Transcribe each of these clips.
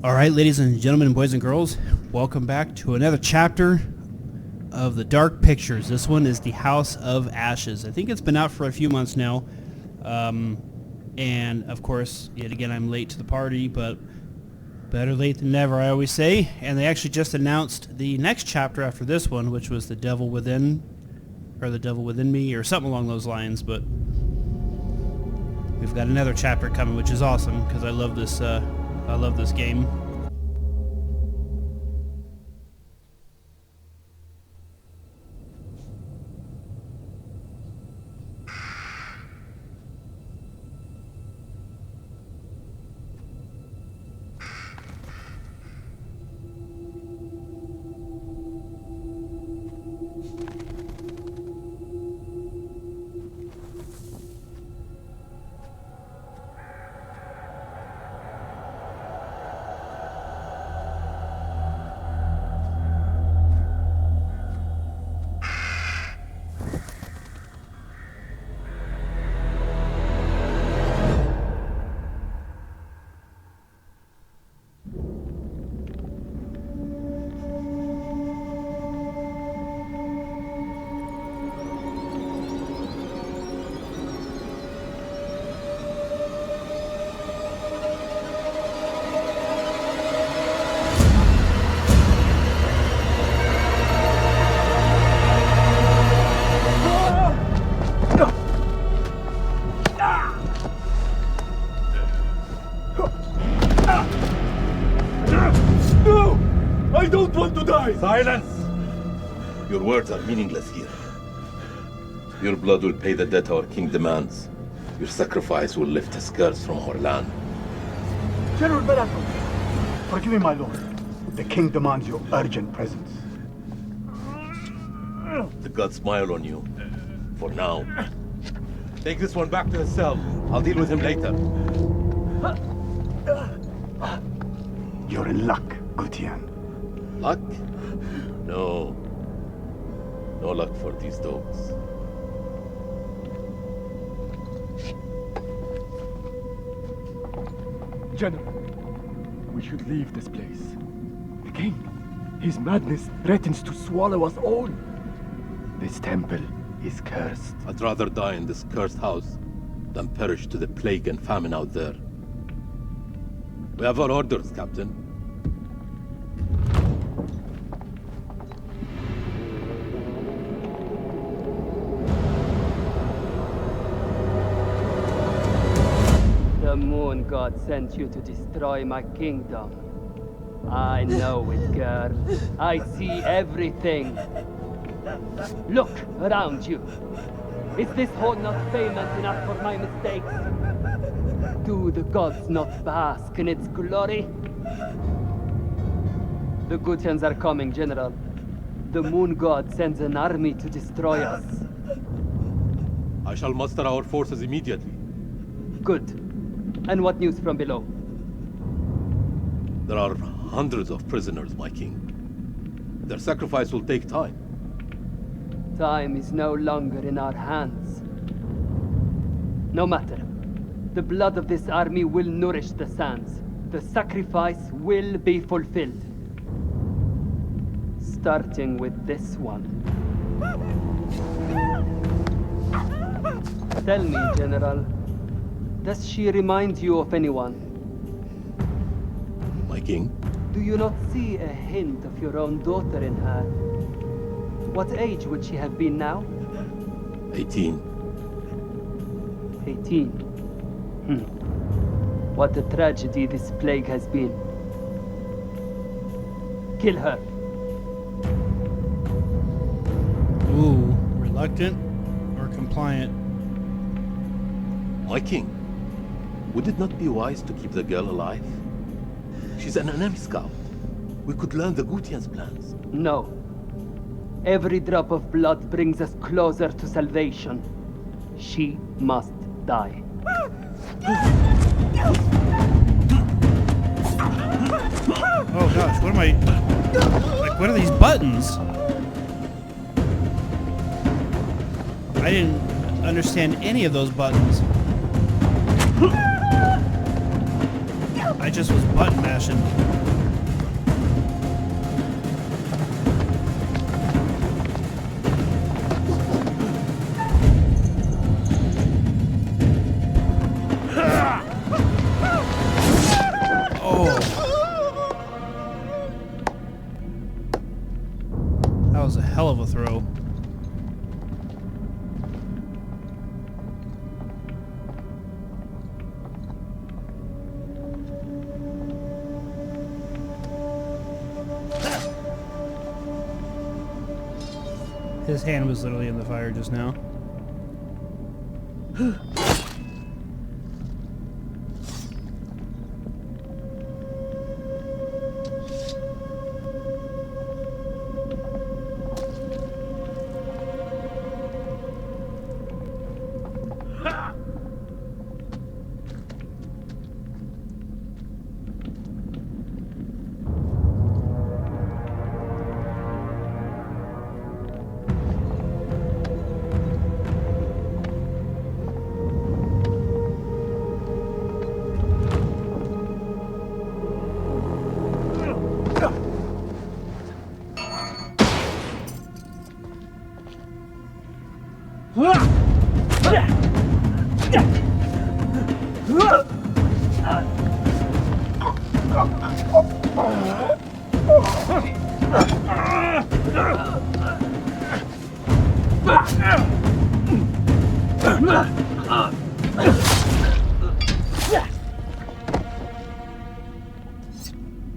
Alright, ladies and gentlemen, boys and girls, welcome back to another chapter of the Dark Pictures. This one is The House of Ashes. I think it's been out for a few months now. And, of course, yet again, I'm late to the party, but better late than never, I always say. And they actually just announced the next chapter after this one, which was The Devil Within, or The Devil Within Me, or something along those lines, but we've got another chapter coming, which is awesome, because I love this game. Silence! Your words are meaningless here. Your blood will pay the debt our king demands. Your sacrifice will lift his curse from our land. General Bereghostgames, forgive me, my lord. The king demands your urgent presence. The gods smile on you. For now. Take this one back to his cell. I'll deal with him later. You're in luck, Gutian. Luck? No. No luck for these dogs. General, we should leave this place. The king, his madness threatens to swallow us all. This temple is cursed. I'd rather die in this cursed house than perish to the plague and famine out there. We have our orders, Captain. The moon god sent you to destroy my kingdom. I know it, girl. I see everything. Look around you. Is this hall not famous enough for my mistakes? Do the gods not bask in its glory? The Gutians are coming, General. The moon god sends an army to destroy us. I shall muster our forces immediately. Good. And what news from below? There are hundreds of prisoners, my king. Their sacrifice will take time. Time is no longer in our hands. No matter. The blood of this army will nourish the sands. The sacrifice will be fulfilled. Starting with this one. Tell me, General. Does she remind you of anyone? My king? Do you not see a hint of your own daughter in her? What age would she have been now? 18. 18. What a tragedy this plague has been. Kill her. Ooh, reluctant or compliant? My king, would it not be wise to keep the girl alive? She's an enemy scout. We could learn the Gutian's plans. No. Every drop of blood brings us closer to salvation. She must die. Oh gosh, what am I... Like, what are these buttons? I didn't understand any of those buttons. I just was button mashing. Oh. That was a hell of a throw. His hand was literally in the fire just now.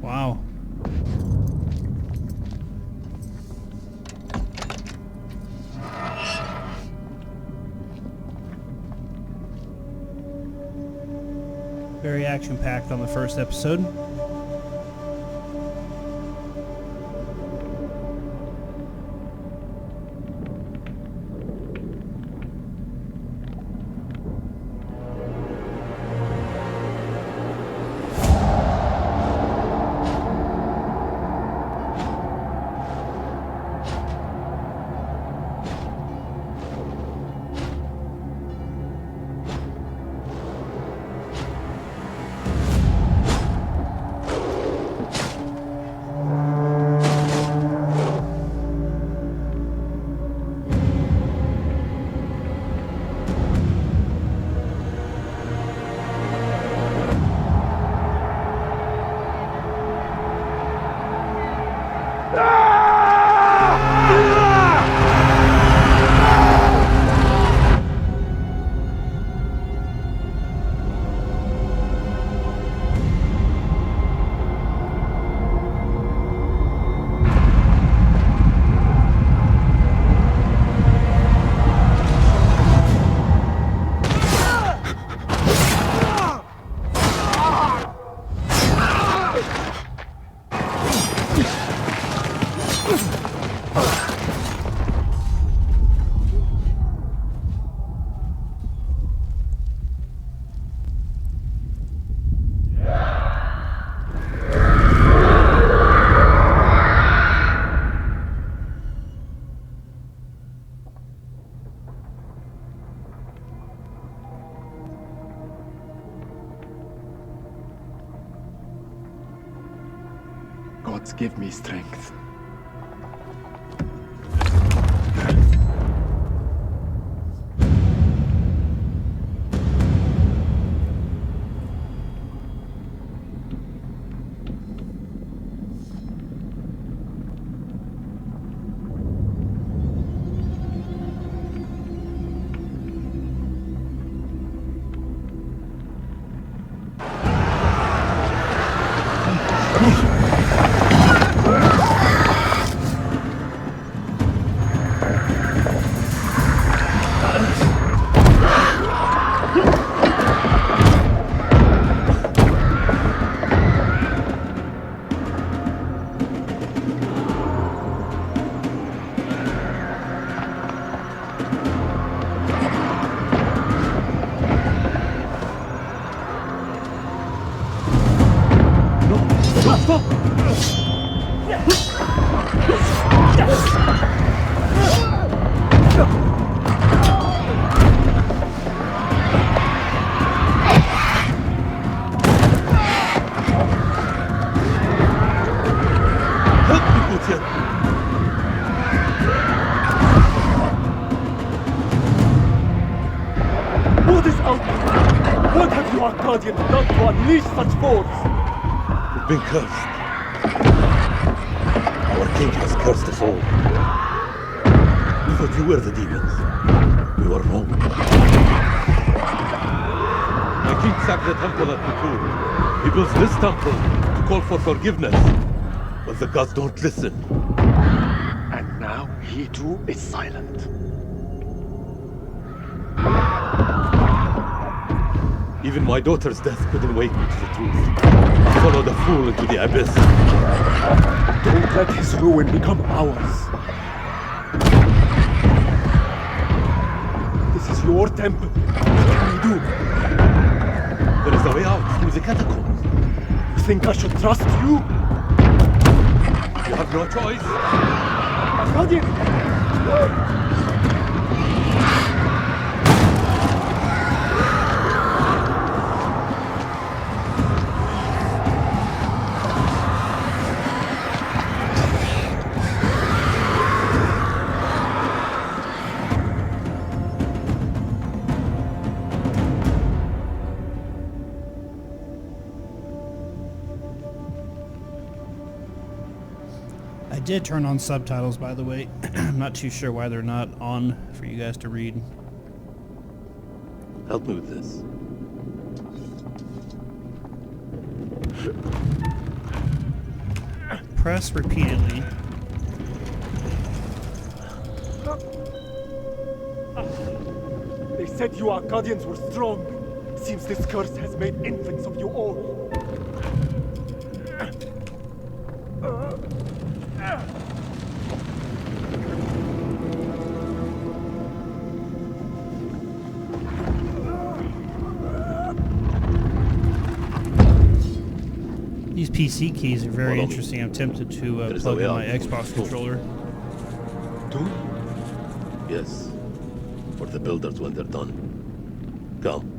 Wow. Very action-packed on the first episode. Gods give me strength. Guardian! What is out there? What have you Arcadians done to unleash such force? We've been cursed. Our king has cursed us all. We thought you were the demons. We were wrong. My king sacked the temple at Cthulhu. He builds this temple to call for forgiveness. But the gods don't listen. And now he too is silent. Even my daughter's death couldn't wake me to the truth. I followed a fool into the abyss. Don't let his ruin become ours. This is your temple. What can we do? There is a way out through the catacombs. You think I should trust you? You have no choice. Arcadian! I did turn on subtitles, by the way. I'm not too sure why they're not on for you guys to read. Help me with this. Press repeatedly. They said you Arcadians were strong. Seems this curse has made infants of you all. These PC keys are very Follow me. interesting. I'm tempted to There's plug a way in my out. Xbox controller. Two? Yes. For the builders when they're done. Come.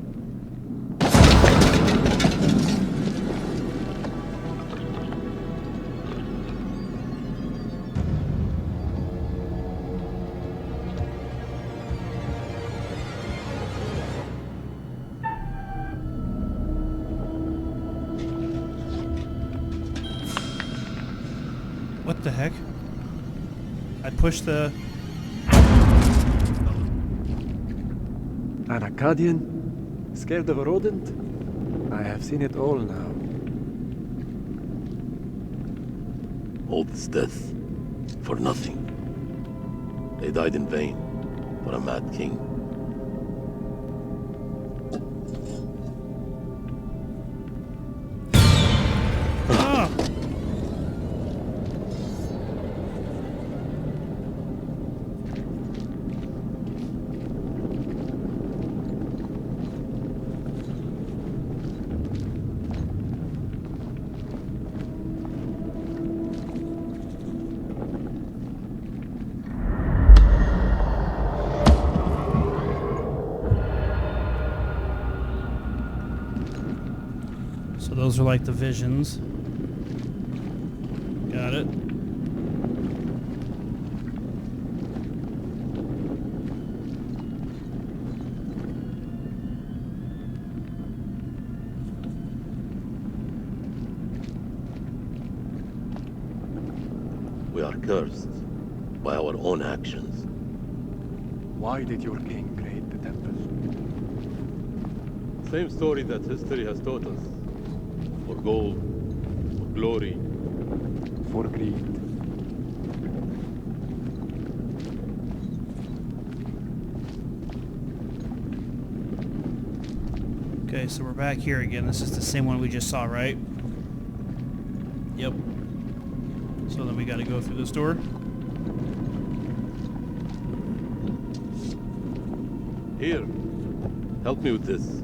What the heck? I pushed the... An Arcadian? Scared of a rodent? I have seen it all now. All this death. For nothing. They died in vain. For a mad king. Ah! So those are like the visions. Got it. We are cursed by our own actions. Why did your king create the temple? Same story that history has taught us. For gold, for glory. For greed. Okay, so we're back here again. This is the same one we just saw, right? Yep. So then we gotta go through this door. Here, help me with this.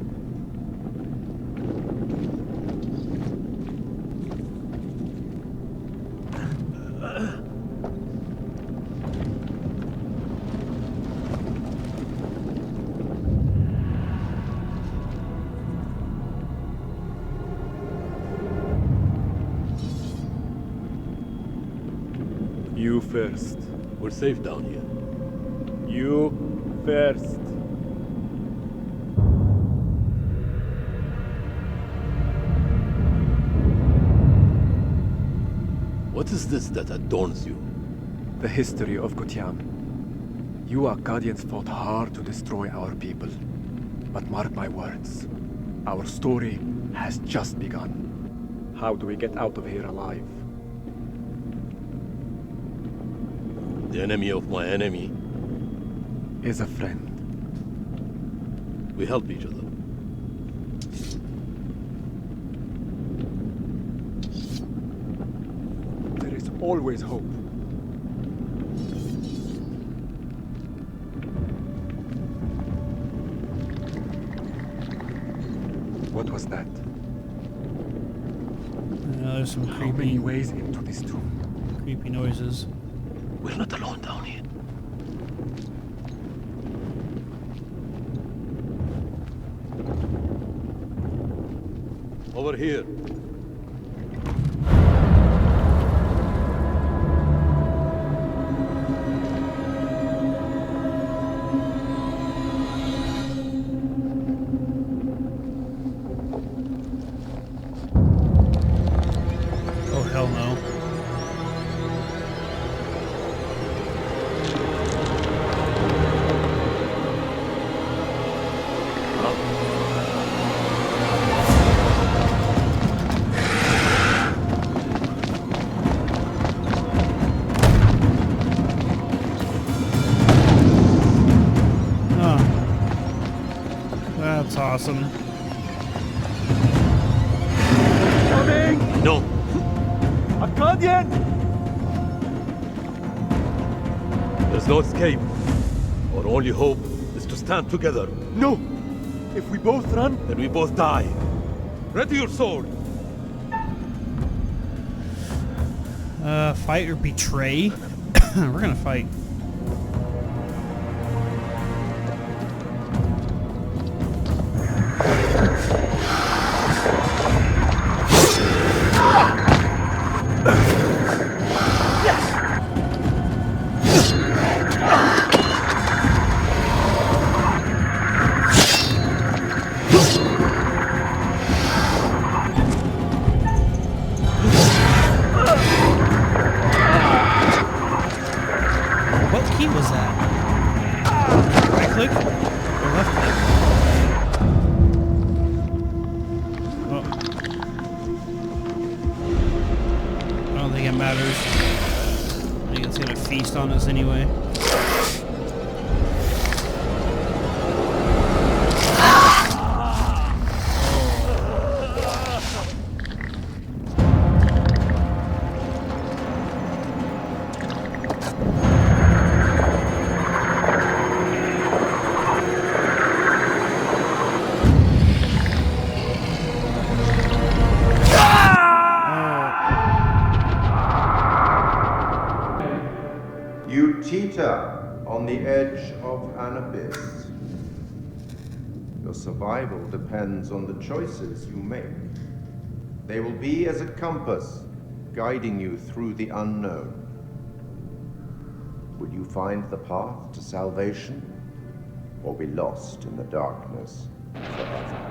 You first. We're safe down here. You first. What is this that adorns you? The history of Gutian. You Akkadians fought hard to destroy our people. But mark my words, our story has just begun. How do we get out of here alive? The enemy of my enemy. Is a friend. We help each other. There is always hope. What was that? There's some How many creepy, ways into this tomb? creepy noises. We're not alone down here. Over here. Oh, hell no. That's awesome. Coming! No! Akkadian! There's no escape. Our only hope is to stand together. No! If we both run, Then we both die. Ready your sword. Fight or betray? We're gonna fight. What key was that? Right click? Or left click? Oh. I don't think it matters. I think it's gonna feast on us anyway. You teeter on the edge of an abyss. Your survival depends on the choices you make. They will be as a compass, guiding you through the unknown. Will you find the path to salvation, or be lost in the darkness forever?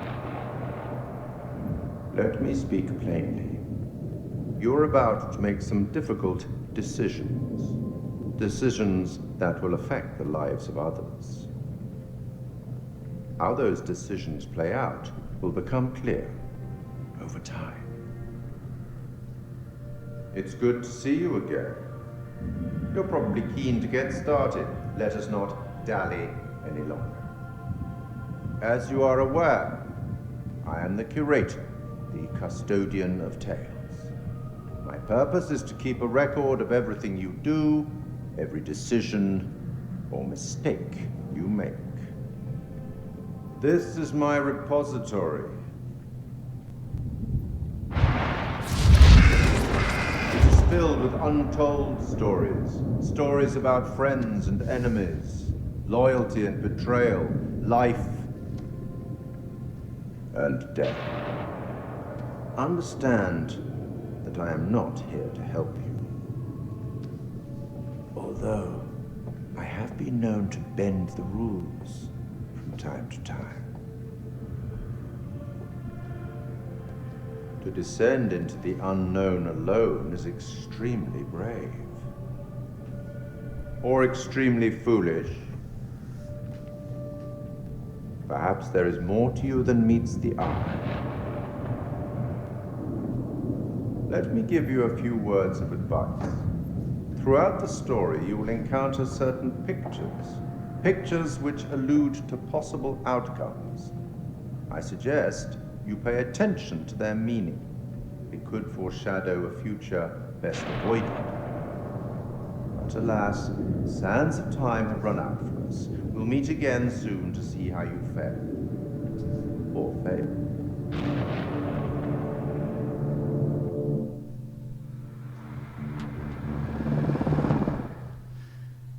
Let me speak plainly. You're about to make some difficult decisions. Decisions that will affect the lives of others. How those decisions play out will become clear over time. It's good to see you again. You're probably keen to get started. Let us not dally any longer. As you are aware, I am the Curator, the custodian of tales. My purpose is to keep a record of everything you do, every decision or mistake you make. This is my repository. It is filled with untold stories. Stories about friends and enemies, loyalty and betrayal, life and death. Understand that I am not here to help you. Although, I have been known to bend the rules from time to time. To descend into the unknown alone is extremely brave. Or extremely foolish. Perhaps there is more to you than meets the eye. Let me give you a few words of advice. Throughout the story, you will encounter certain pictures. Pictures which allude to possible outcomes. I suggest you pay attention to their meaning. It could foreshadow a future best avoided. But alas, sands of time have run out for us. We'll meet again soon to see how you fare. Or fail.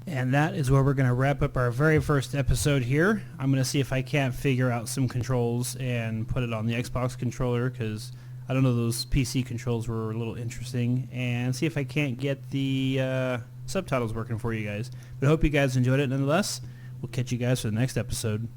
And that is where we're going to wrap up our very first episode here. I'm going to see if I can't figure out some controls and put it on the Xbox controller, because I don't know, those PC controls were a little interesting, and see if I can't get the subtitles working for you guys. But I hope you guys enjoyed it nonetheless. We'll catch you guys for the next episode.